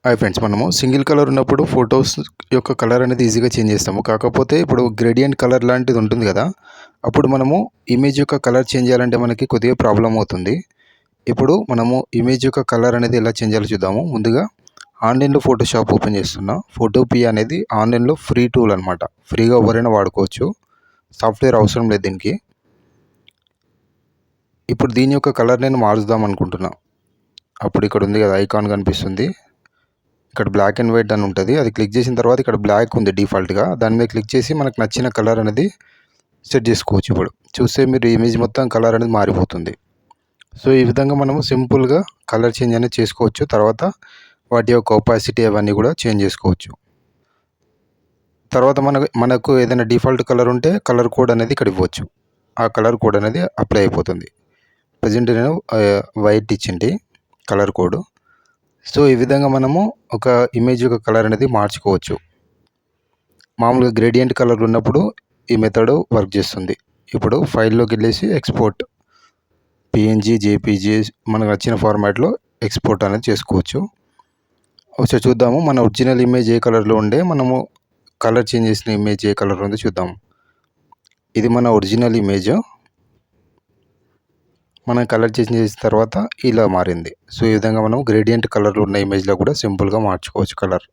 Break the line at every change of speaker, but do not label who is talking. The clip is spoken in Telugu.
హాయ్ ఫ్రెండ్స్, మనము సింగిల్ కలర్ ఉన్నప్పుడు ఫొటోస్ యొక్క కలర్ అనేది ఈజీగా చేంజ్ చేస్తాము. కాకపోతే ఇప్పుడు గ్రేడియంట్ కలర్ లాంటిది ఉంటుంది కదా, అప్పుడు మనము ఇమేజ్ యొక్క కలర్ చేంజ్ చేయాలంటే మనకి కొద్దిగా ప్రాబ్లం అవుతుంది. ఇప్పుడు మనము ఇమేజ్ యొక్క కలర్ అనేది ఎలా చేంజ్ చేయాలో చూద్దాము. ముందుగా ఆన్లైన్లో ఫోటోషాప్ ఓపెన్ చేస్తున్నా. ఫోటోపియా అనేది ఆన్లైన్లో ఫ్రీ టూల్ అనమాట. ఫ్రీగా ఎవరైనా వాడుకోవచ్చు. సాఫ్ట్వేర్ అవసరం లేదు దీనికి. ఇప్పుడు దీని యొక్క కలర్ నేను మారుద్దాం అనుకుంటున్నా. అప్పుడు ఇక్కడ ఉంది కదా, ఐకాన్ కనిపిస్తుంది. ఇక్కడ బ్లాక్ అండ్ వైట్ అని ఉంటుంది. అది క్లిక్ చేసిన తర్వాత ఇక్కడ బ్లాక్ ఉంది డిఫాల్ట్గా. దాని మీద క్లిక్ చేసి మనకు నచ్చిన కలర్ అనేది సెట్ చేసుకోవచ్చు. ఇప్పుడు చూస్తే మీరు ఇమేజ్ మొత్తం కలర్ అనేది మారిపోతుంది. సో ఈ విధంగా మనము సింపుల్గా కలర్ చేంజ్ అనేది చేసుకోవచ్చు. తర్వాత వాటి యొక్క ఒపాసిటీ అవన్నీ కూడా చేంజ్ చేసుకోవచ్చు. తర్వాత మనకు ఏదైనా డిఫాల్ట్ కలర్ ఉంటే కలర్ కోడ్ అనేది ఇక్కడ ఇవ్వచ్చు. ఆ కలర్ కోడ్ అనేది అప్లై అయిపోతుంది. ప్రజెంట్ నేను వైట్ ఇచ్చింది కలర్ కోడ్. సో ఈ విధంగా మనము ఒక ఇమేజ్ యొక్క కలర్ అనేది మార్చుకోవచ్చు. మామూలుగా గ్రేడియంట్ కలర్ ఉన్నప్పుడు ఈ మెథడ్ వర్క్ చేస్తుంది. ఇప్పుడు ఫైల్లోకి వెళ్ళేసి ఎక్స్పోర్ట్ పిఎన్జీ జేపీజీ మనకు నచ్చిన ఫార్మాట్లో ఎక్స్పోర్ట్ అనేది చేసుకోవచ్చు. ఒకసారి చూద్దాము మన ఒరిజినల్ ఇమేజ్ ఏ కలర్లో ఉండే, మనము కలర్ చేంజ్ చేసిన ఇమేజ్ ఏ కలర్ ఉందో చూద్దాము. ఇది మన ఒరిజినల్ ఇమేజ్. మనం కలర్ చేంజ్ చేసిన తర్వాత ఇలా మారింది. సో ఈ విధంగా మనం గ్రేడియంట్ కలర్లో ఉన్న ఇమేజ్లో కూడా సింపుల్గా మార్చుకోవచ్చు కలర్.